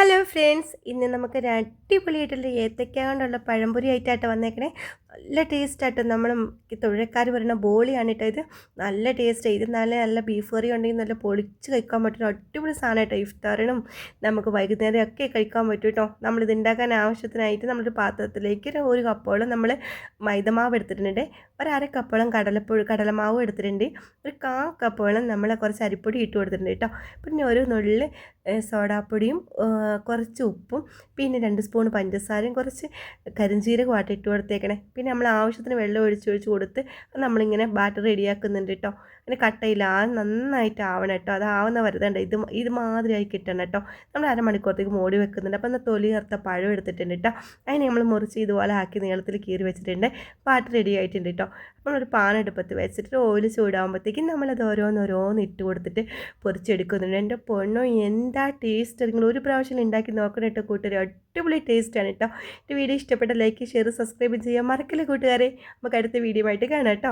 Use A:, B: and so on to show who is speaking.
A: Hello friends, ഇന്ന് നമുക്കൊരു അടിപൊളിയായിട്ടുള്ള ഏത്തക്ക കൊണ്ടുള്ള പഴംപൊരി ആയിട്ടാട്ടോ വന്നേക്കണേ. നല്ല ടേസ്റ്റാട്ടോ. നമ്മൾ തൊഴിൽക്കാർ പറയുന്ന ബോളിയാണ് കേട്ടോ ഇത്. നല്ല ടേസ്റ്റ്. ഇത് നല്ല ബീഫ് കറി ഉണ്ടെങ്കിൽ നല്ല പൊളിച്ച് കഴിക്കാൻ പറ്റും. അടിപൊളി സാധനം കേട്ടോ. ഇഫ്താറിനും നമുക്ക് വൈകുന്നേരം ഒക്കെ കഴിക്കാൻ പറ്റും കേട്ടോ. നമ്മളിത് ഉണ്ടാക്കാൻ ആവശ്യത്തിനായിട്ട് നമ്മളൊരു പാത്രത്തിലേക്ക് ഒരു കപ്പോളം നമ്മൾ മൈദമാവ് എടുത്തിട്ടുണ്ട്. ഒരു അര കപ്പോളം കടലമാവ് എടുത്തിട്ടുണ്ട്. ഒരു കപ്പോളം നമ്മൾ കുറച്ച് അരിപ്പൊടി ഇട്ട് കൊടുത്തിട്ടുണ്ട് കേട്ടോ. പിന്നെ ഒരു നുള്ളിൽ സോഡാപ്പൊടിയും കുറച്ച് ഉപ്പും പിന്നെ 2 സ്പൂൺ പഞ്ചസാരയും കുറച്ച് കരിഞ്ജീരകമായിട്ട് ഇട്ട് കൊടുത്തേക്കണേ. പിന്നെ നമ്മൾ ആവശ്യത്തിന് വെള്ളം ഒഴിച്ച് കൊടുത്ത് നമ്മളിങ്ങനെ ബാറ്റർ റെഡിയാക്കുന്നുണ്ട് കേട്ടോ. അങ്ങനെ കട്ടയില്ല, നന്നായിട്ട് ആവണം കേട്ടോ. അതാവുന്ന വരുതണ്ട ഇത് മാതിരിയായി കിട്ടണം കേട്ടോ. നമ്മൾ അരമണിക്കൂറത്തേക്ക് മൂടി വെക്കുന്നുണ്ട്. അപ്പോൾ എന്നാൽ തൊലി ചേർത്ത പഴം എടുത്തിട്ടുണ്ട് കേട്ടോ. അതിന് നമ്മൾ മുറിച്ച് ഇതുപോലെ ആക്കി നീളത്തിൽ കീറി വെച്ചിട്ടുണ്ട്. ബാറ്റർ റെഡി ആയിട്ടുണ്ട് കേട്ടോ. അപ്പോൾ ഒരു പാൻ അടുപ്പത്ത് വെച്ചിട്ട് ഓയിൽ ചൂടാകുമ്പോഴത്തേക്കും നമ്മളത് ഓരോന്ന് ഇട്ട് കൊടുത്തിട്ട് പൊരിച്ചെടുക്കുന്നുണ്ട്. എൻ്റെ പൊണ്ണോ എന്താ ടേസ്റ്റ്! നിങ്ങൾ ഒരു പ്രാവശ്യം ഉണ്ടാക്കി നോക്കണം കേട്ടോ കൂട്ടുകാരെ. അടിപൊളി ടേസ്റ്റാണ് കേട്ടോ. ഈ വീഡിയോ ഇഷ്ടപ്പെട്ട ലൈക്ക്, ഷെയർ, സബ്സ്ക്രൈബ് ചെയ്യാൻ മറക്കല്ലേ കൂട്ടുകാരെ. നമുക്ക് അടുത്ത വീഡിയോ ആയിട്ട് കാണാം കേട്ടോ.